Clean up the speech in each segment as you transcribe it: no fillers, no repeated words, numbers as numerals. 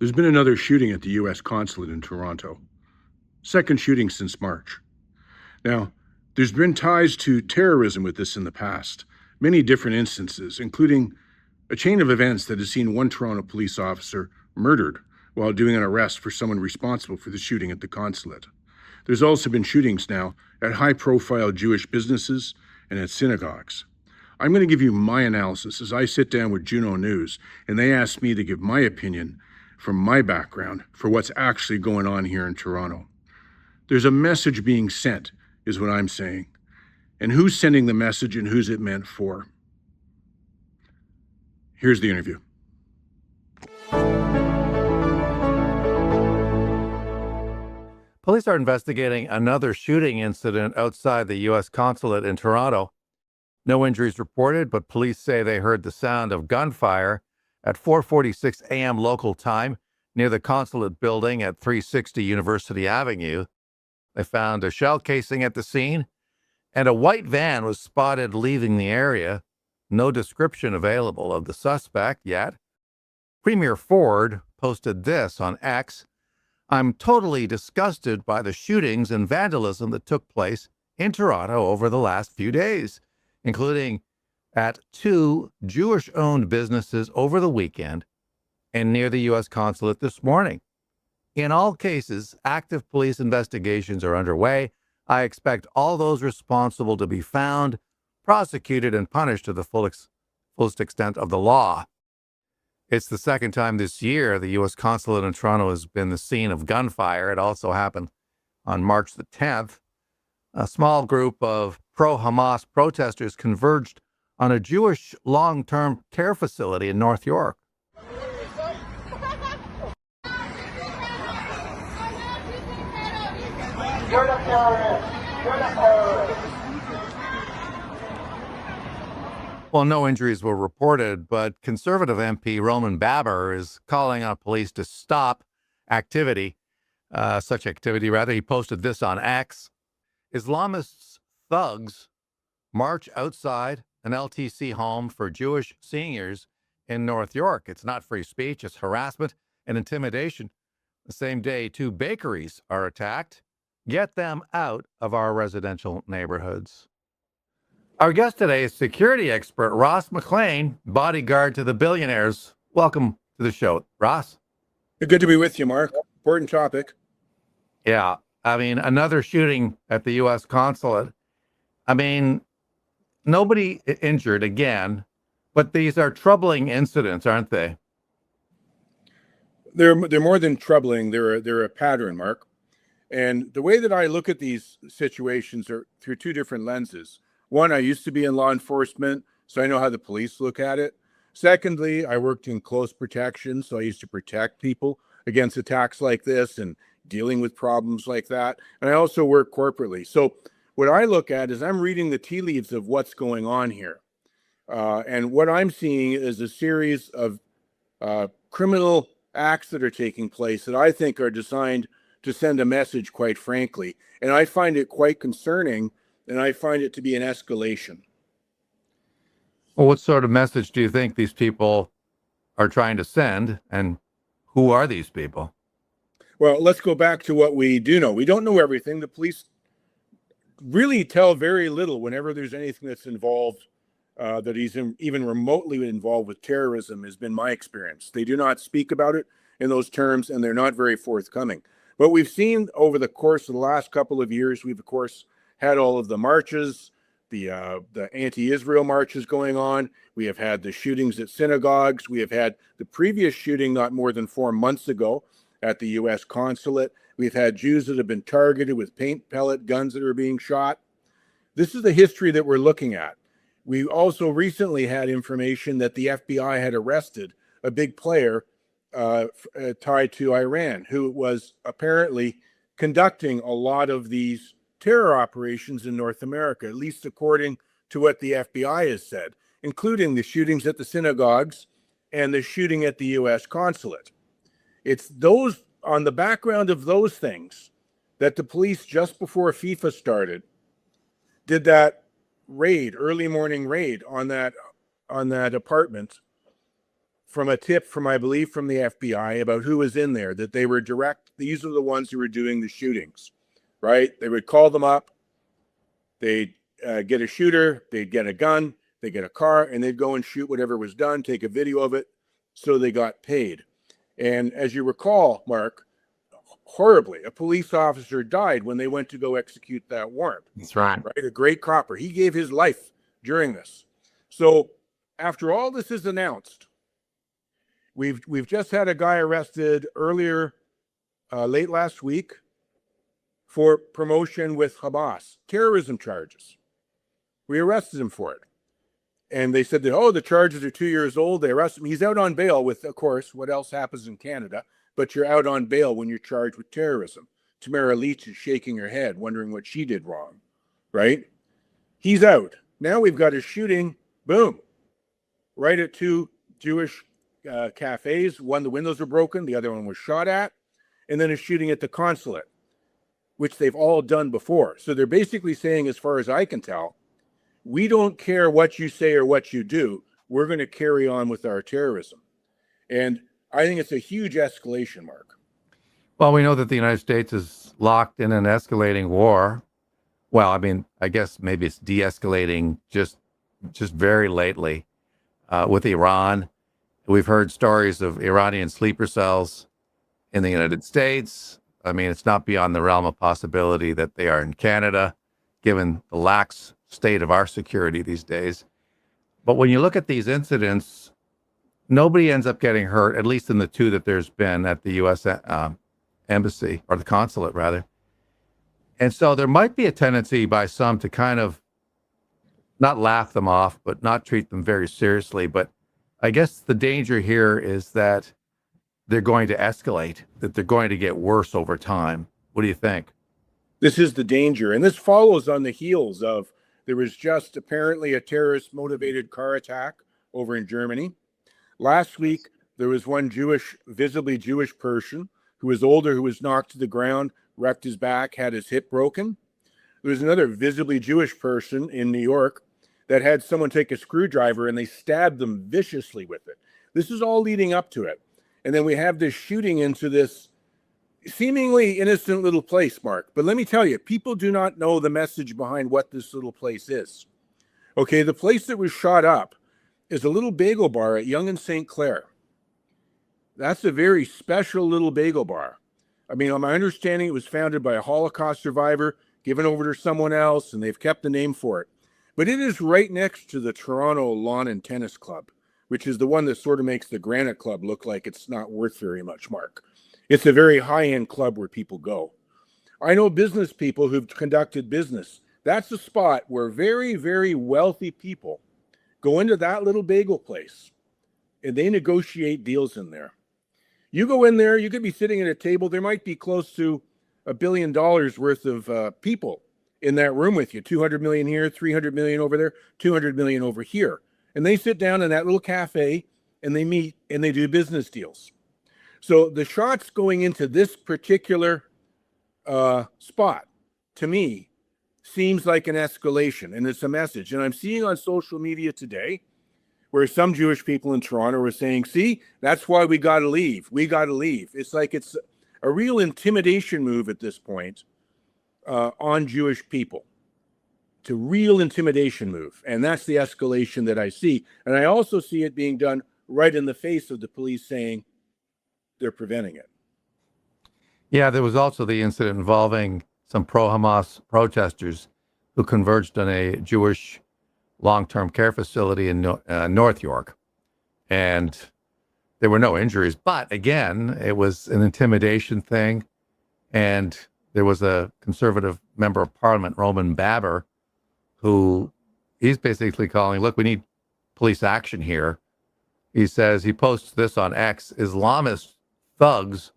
There's been another shooting at the U.S. Consulate in Toronto. Second shooting since March. Now, there's been ties to terrorism with this in the past, many different instances, including a chain of events that has seen one Toronto police officer murdered while doing an arrest for someone responsible for the shooting at the consulate. There's also been shootings now at high-profile Jewish businesses and at synagogues. I'm going to give you my analysis as I sit down with Juno News, and they asked me to give my opinion from my background for what's actually going on here in Toronto. There's a message being sent, is what I'm saying. And who's sending the message and who's it meant for? Here's the interview. Police are investigating another shooting incident outside the U.S. consulate in Toronto. No injuries reported, but police say they heard the sound of gunfire at 4:46 a.m. local time near the consulate building at 360 University Avenue. They found a shell casing at the scene, and a white van was spotted leaving the area. No description available of the suspect yet. Premier Ford posted this on X: "I'm totally disgusted by the shootings and vandalism that took place in Toronto over the last few days, including at 2 Jewish-owned businesses over the weekend and near the U.S. consulate this morning. In all cases, active police investigations are underway. I expect all those responsible to be found, prosecuted, and punished to the fullest extent of the law." It's the second time this year the U.S. consulate in Toronto has been the scene of gunfire. It also happened on March the 10th. A small group of pro-Hamas protesters converged on a Jewish long-term care facility in North York. You're the terrorist! You're the terrorist! Well, no injuries were reported, but Conservative MP Roman Baber is calling on police to stop such activity. He posted this on X. Islamist thugs march outside an LTC home for Jewish seniors in North York. It's not free speech, it's harassment and intimidation. The same day, 2 bakeries are attacked. Get them out of our residential neighborhoods. Our guest today is security expert Ross McLean, bodyguard to the billionaires. Welcome to the show, Ross. Good to be with you, Mark. Important topic. Yeah, another shooting at the U.S. consulate. Nobody injured again, but these are troubling incidents, aren't they? They're more than troubling. They're a pattern, Mark. And the way that I look at these situations are through 2 different lenses. One, I used to be in law enforcement, so I know how the police look at it. Secondly, I worked in close protection, so I used to protect people against attacks like this and dealing with problems like that. And I also work corporately. So what I look at is I'm reading the tea leaves of what's going on here. And what I'm seeing is a series of criminal acts that are taking place that I think are designed to send a message, quite frankly. And I find it quite concerning, and I find it to be an escalation. Well, what sort of message do you think these people are trying to send, and who are these people? Well, let's go back to what we do know. We don't know everything. The police really tell very little whenever there's anything that's involved, that he's even remotely involved with terrorism, has been my experience. They do not speak about it in those terms, and they're not very forthcoming. But we've seen over the course of the last couple of years, we've, of course, had all of the marches, the anti-Israel marches going on. We have had the shootings at synagogues. We have had the previous shooting not more than 4 months ago at the U.S. consulate. We've had Jews that have been targeted with paint pellet guns that are being shot. This is the history that we're looking at. We also recently had information that the FBI had arrested a big player tied to Iran, who was apparently conducting a lot of these terror operations in North America, at least according to what the FBI has said, including the shootings at the synagogues and the shooting at the U.S. consulate. It's those, on the background of those things, that the police, just before FIFA started, did that raid, early morning raid on that apartment from a tip from, I believe, from the FBI about who was in there, that they were these are the ones who were doing the shootings, right? They would call them up, they'd get a shooter, they'd get a gun, they get a car, and they'd go and shoot whatever was done, take a video of it, so they got paid. And as you recall, Mark, horribly, a police officer died when they went to go execute that warrant. That's right. Right, a great copper. He gave his life during this. So after all this is announced, we've just had a guy arrested earlier, late last week, for promotion with Hamas, terrorism charges. We arrested him for it. And they said that, oh, the charges are 2 years old. They arrested him. He's out on bail with, of course, what else happens in Canada, but you're out on bail when you're charged with terrorism. Tamara Leach is shaking her head, wondering what she did wrong, right? He's out. Now we've got a shooting, boom, right at two Jewish cafes. One, the windows were broken. The other one was shot at. And then a shooting at the consulate, which they've all done before. So they're basically saying, as far as I can tell, we don't care what you say or what you do. We're going to carry on with our terrorism. And I think it's a huge escalation, Mark. Well, we know that the United States is locked in an escalating war. Well, I mean, I guess maybe it's de-escalating just very lately with Iran. We've heard stories of Iranian sleeper cells in the United States. I mean, it's not beyond the realm of possibility that they are in Canada, given the lax state of our security these days. But when you look at these incidents, nobody ends up getting hurt, at least in the two that there's been at the U.S. Embassy, or the consulate, rather. And so there might be a tendency by some to kind of not laugh them off, but not treat them very seriously. But I guess the danger here is that they're going to escalate, that they're going to get worse over time. What do you think? This is the danger. And this follows on the heels of, there was just apparently a terrorist-motivated car attack over in Germany. Last week, there was one visibly Jewish person who was older, who was knocked to the ground, wrecked his back, had his hip broken. There was another visibly Jewish person in New York that had someone take a screwdriver and they stabbed them viciously with it. This is all leading up to it. And then we have this shooting into this seemingly innocent little place, Mark. But let me tell you, people do not know the message behind what this little place is. Okay, the place that was shot up is a little bagel bar at Yonge and St. Clair. That's a very special little bagel bar. I mean, on my understanding, it was founded by a Holocaust survivor, given over to someone else, and they've kept the name for it. But it is right next to the Toronto Lawn and Tennis Club, which is the one that sort of makes the Granite Club look like it's not worth very much, Mark. It's a very high-end club where people go. I know business people who've conducted business. That's a spot where very, very wealthy people go into that little bagel place, and they negotiate deals in there. You go in there, you could be sitting at a table. There might be close to $1 billion worth of people in that room with you. 200 million here, 300 million over there, 200 million over here. And they sit down in that little cafe and they meet and they do business deals. So the shots going into this particular spot, to me, seems like an escalation, and it's a message. And I'm seeing on social media today where some Jewish people in Toronto were saying, see, that's why we got to leave. We got to leave. It's like it's a real intimidation move at this point on Jewish people. It's a real intimidation move. And that's the escalation that I see. And I also see it being done right in the face of the police saying they're preventing it. Yeah, there was also the incident involving some pro-Hamas protesters who converged on a Jewish long-term care facility in North York. And there were no injuries. But again, it was an intimidation thing. And there was a conservative member of parliament, Roman Baber, who he's basically calling, look, we need police action here. He says, he posts this on X, Islamist thugs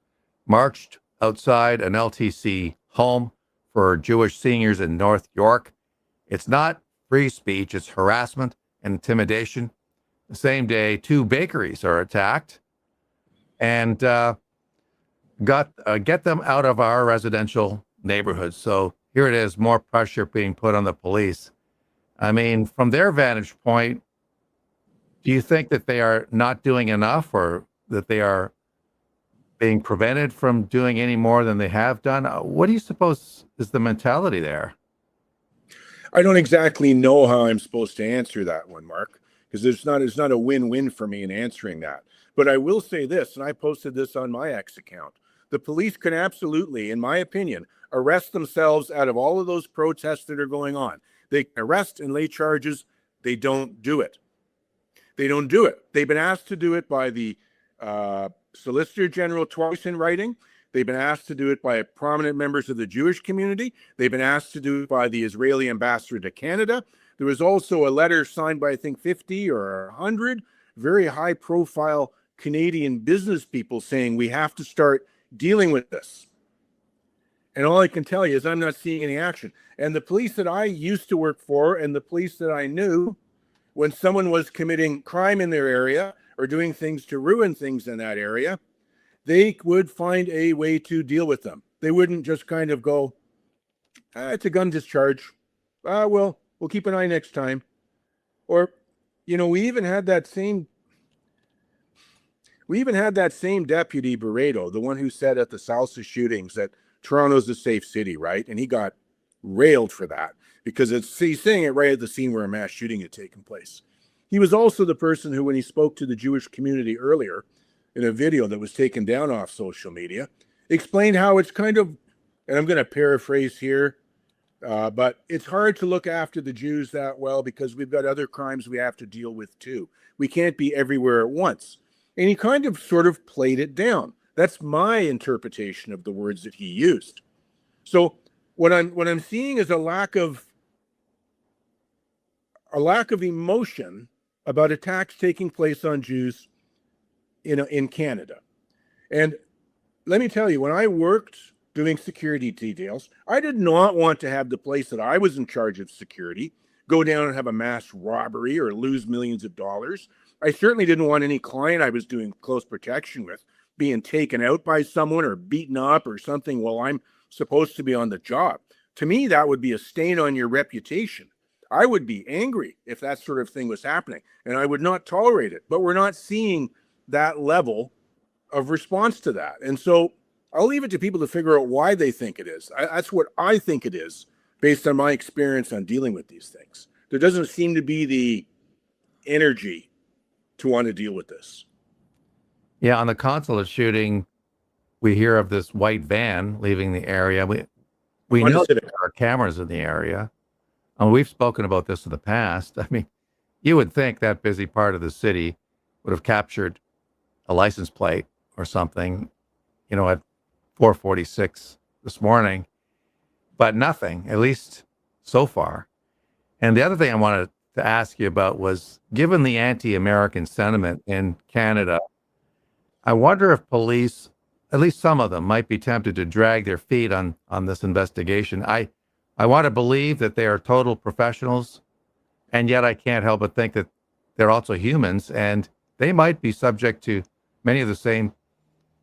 marched outside an LTC home for Jewish seniors in North York. It's not free speech, it's harassment and intimidation. The same day, 2 bakeries are attacked. And get them out of our residential neighborhoods. So here it is, more pressure being put on the police. I mean, from their vantage point, Do you think that they are not doing enough, or that they are being prevented from doing any more than they have done? What do you suppose is the mentality there? I don't exactly know how I'm supposed to answer that one, Mark, because it's not a win-win for me in answering that. But I will say this, and I posted this on my X account. The police can absolutely, in my opinion, arrest themselves out of all of those protests that are going on. They can arrest and lay charges. They don't do it. They don't do it. They've been asked to do it by the Solicitor General twice in writing. They've been asked to do it by prominent members of the Jewish community. They've been asked to do it by the Israeli ambassador to Canada. There was also a letter signed by, I think, 50 or 100 very high-profile Canadian business people saying we have to start dealing with this. And all I can tell you is I'm not seeing any action. And the police that I used to work for and the police that I knew, when someone was committing crime in their area or doing things to ruin things in that area, they would find a way to deal with them. They wouldn't just kind of go, it's a gun discharge. Well, we'll keep an eye next time. Or, we even had that same deputy Barreto, the one who said at the Salsa shootings that Toronto's a safe city, right? And he got railed for that because he's saying it right at the scene where a mass shooting had taken place. He was also the person who, when he spoke to the Jewish community earlier in a video that was taken down off social media, explained how it's kind of, and I'm going to paraphrase here, but it's hard to look after the Jews that well because we've got other crimes we have to deal with too. We can't be everywhere at once. And he kind of sort of played it down. That's my interpretation of the words that he used. So what I'm seeing is a lack of emotion about attacks taking place on Jews in Canada. And let me tell you, when I worked doing security details, I did not want to have the place that I was in charge of security go down and have a mass robbery or lose millions of dollars. I certainly didn't want any client I was doing close protection with being taken out by someone or beaten up or something while I'm supposed to be on the job. To me, that would be a stain on your reputation. I would be angry if that sort of thing was happening, and I would not tolerate it. But we're not seeing that level of response to that. And so I'll leave it to people to figure out why they think it is. That's what I think it is based on my experience on dealing with these things. There doesn't seem to be the energy to want to deal with this. Yeah, on the Consulate shooting, we hear of this white van leaving the area. We know that there are cameras in the area. And we've spoken about this in the past. I mean, you would think that busy part of the city would have captured a license plate or something, at 4:46 this morning, but nothing, at least so far. And the other thing I wanted to ask you about was, given the anti-American sentiment in Canada, I wonder if police, at least some of them, might be tempted to drag their feet on this investigation. I want to believe that they are total professionals, and yet I can't help but think that they're also humans, and they might be subject to many of the same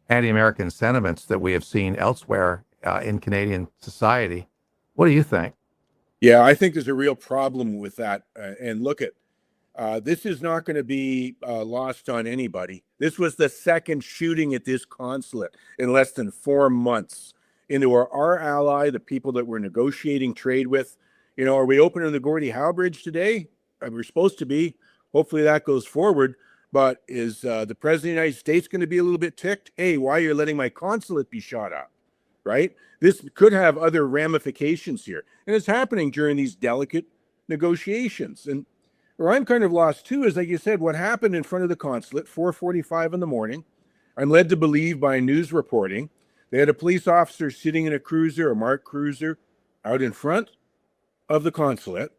anti-American sentiments that we have seen elsewhere in Canadian society. What do you think? Yeah, I think there's a real problem with that. And look at, this is not going to be lost on anybody. This was the second shooting at this consulate in less than 4 months. Into our ally, the people that we're negotiating trade with. Are we opening the Gordie Howe Bridge today? We're supposed to be. Hopefully that goes forward. But is the President of the United States going to be a little bit ticked? Hey, why are you letting my consulate be shot up? Right? This could have other ramifications here. And it's happening during these delicate negotiations. And where I'm kind of lost too is, like you said, what happened in front of the consulate, 4:45 in the morning. I'm led to believe by news reporting, they had a police officer sitting in a cruiser, a marked cruiser, out in front of the consulate.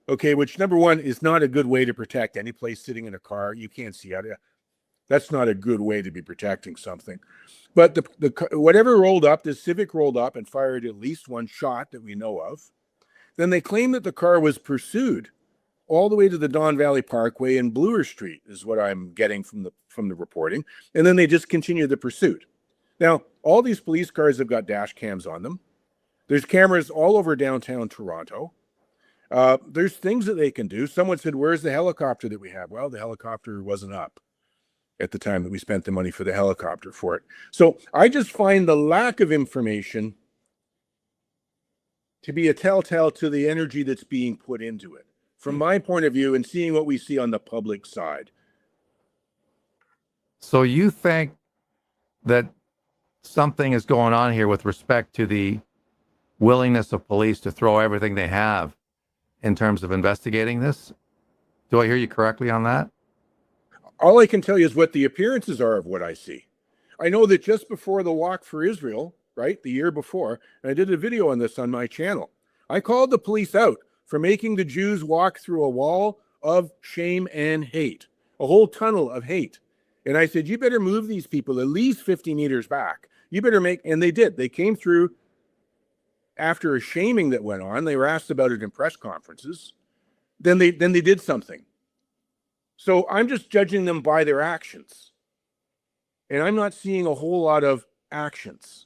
Okay, which number one is not a good way to protect any place sitting in a car. You can't see out of it. That's not a good way to be protecting something. But the whatever rolled up, the Civic rolled up and fired at least one shot that we know of. Then they claim that the car was pursued all the way to the Don Valley Parkway and Bloor Street, is what I'm getting from the reporting. And then they just continue the pursuit. Now, all these police cars have got dash cams on them. There's cameras all over downtown Toronto. There's things that they can do. Someone said, where's the helicopter that we have? Well, the helicopter wasn't up at the time that we spent the money for the helicopter for it. So I just find the lack of information to be a telltale to the energy that's being put into it. From my point of view, and seeing what we see on the public side. So you think that something is going on here with respect to the willingness of police to throw everything they have in terms of investigating this? Do I hear you correctly on that? All I can tell you is what the appearances are of what I see. I know that just before the Walk for Israel, right, the year before, and I did a video on this on my channel, I called the police out for making the Jews walk through a wall of shame and hate, a whole tunnel of hate. And I said, you better move these people at least 50 meters back. You better make, and they did. They came through after a shaming that went on. They were asked about it in press conferences. Then they did something. So I'm just judging them by their actions. And I'm not seeing a whole lot of actions.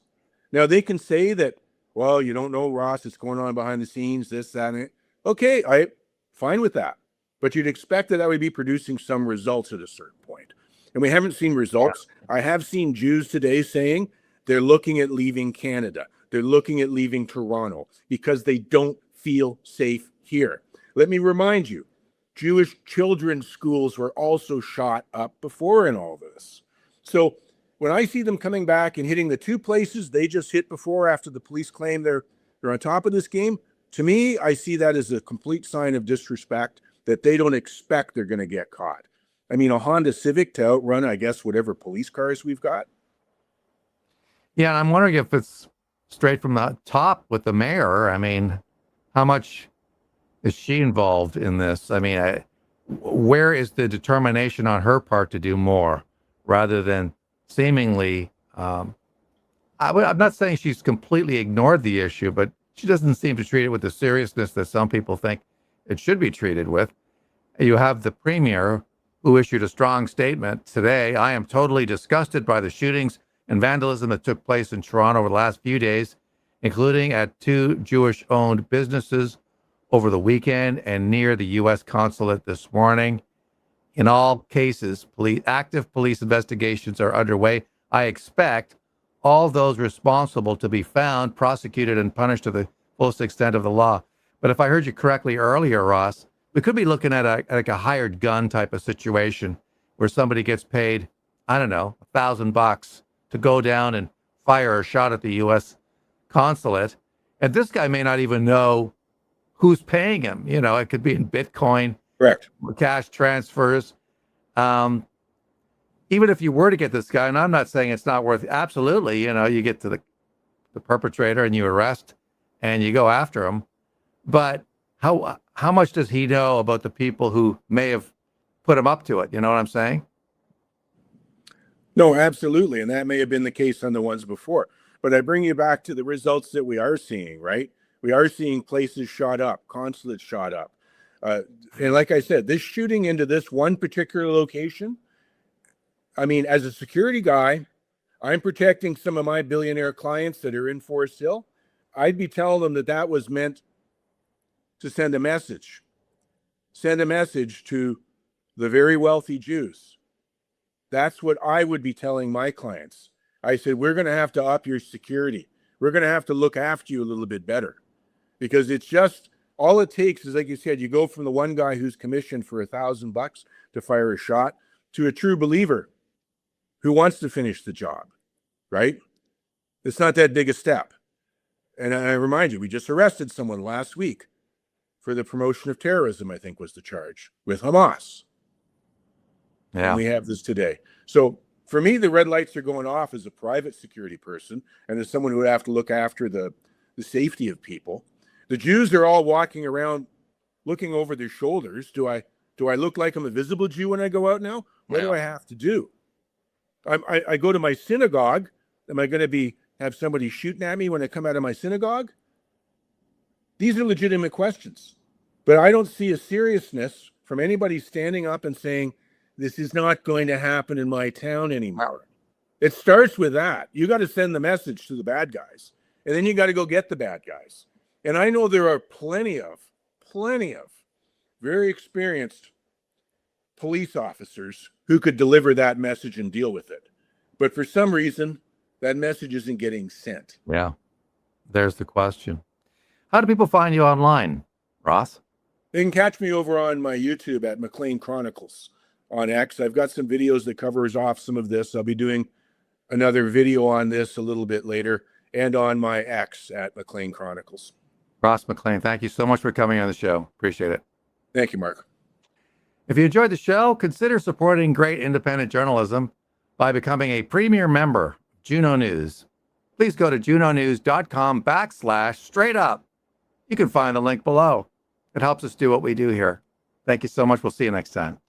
Now, they can say that, well, you don't know, Ross, it's going on behind the scenes, this, that, and it. Okay, I'm fine with that. But you'd expect that would be producing some results at a certain point. And we haven't seen results. I have seen Jews today saying they're looking at leaving Canada. They're looking at leaving Toronto because they don't feel safe here. Let me remind you, Jewish children's schools were also shot up before in all this. So when I see them coming back and hitting the two places they just hit before after the police claim they're on top of this game, to me, I see that as a complete sign of disrespect that they don't expect they're going to get caught. I mean, a Honda Civic to outrun, I guess, whatever police cars we've got. Yeah, and I'm wondering if it's straight from the top with the mayor. I mean, how much is she involved in this? I mean, where is the determination on her part to do more rather than seemingly, I'm not saying she's completely ignored the issue, but she doesn't seem to treat it with the seriousness that some people think it should be treated with. You have the premier who issued a strong statement today. I am totally disgusted by the shootings and vandalism that took place in Toronto over the last few days, including at 2 Jewish-owned businesses over the weekend and near the U.S. Consulate this morning. In all cases, active police investigations are underway. I expect all those responsible to be found, prosecuted, and punished to the fullest extent of the law. But if I heard you correctly earlier, Ross, we could be looking at a hired gun type of situation where somebody gets paid, I don't know, $1,000 to go down and fire a shot at the U.S. consulate. And this guy may not even know who's paying him. You know, it could be in Bitcoin, Correct. cash transfers. Even if you were to get this guy, and I'm not saying it's not worth, absolutely, you know, you get to the perpetrator and you arrest and you go after him. But how much does he know about the people who may have put him up to it? You know what I'm saying? No, absolutely. And that may have been the case on the ones before. But I bring you back to the results that we are seeing, right? We are seeing places shot up, consulates shot up. And like I said, this shooting into this one particular location, I mean, as a security guy, I'm protecting some of my billionaire clients that are in Forest Hill. I'd be telling them that that was meant to send a message to the very wealthy Jews. That's what I would be telling my clients. I said, we're going to have to up your security. We're going to have to look after you a little bit better, because it's just, all it takes is, like you said, you go from the one guy who's commissioned for $1,000 to fire a shot to a true believer who wants to finish the job, right? It's not that big a step. And I remind you, we just arrested someone last week for the promotion of terrorism, I think was the charge, with Hamas. Yeah. And we have this today. So for me, the red lights are going off as a private security person and as someone who would have to look after the safety of people. The Jews are all walking around looking over their shoulders. Do I look like I'm a visible Jew when I go out now? What do I have to do? I go to my synagogue. Am I going to have somebody shooting at me when I come out of my synagogue? These are legitimate questions. But I don't see a seriousness from anybody standing up and saying, this is not going to happen in my town anymore. It starts with that. You got to send the message to the bad guys, and then you got to go get the bad guys. And I know there are plenty of plenty of very experienced police officers who could deliver that message and deal with it. But for some reason, that message isn't getting sent. Yeah. There's the question. How do people find you online, Ross? They can catch me over on my YouTube at McLean Chronicles on X. I've got some videos that covers off some of this. I'll be doing another video on this a little bit later, and on my X at McLean Chronicles. Ross McLean, thank you so much for coming on the show. Appreciate it. Thank you, Mark. If you enjoyed the show, consider supporting great independent journalism by becoming a premier member of Juno News. Please go to junonews.com/straight up. You can find the link below. It helps us do what we do here. Thank you so much. We'll see you next time.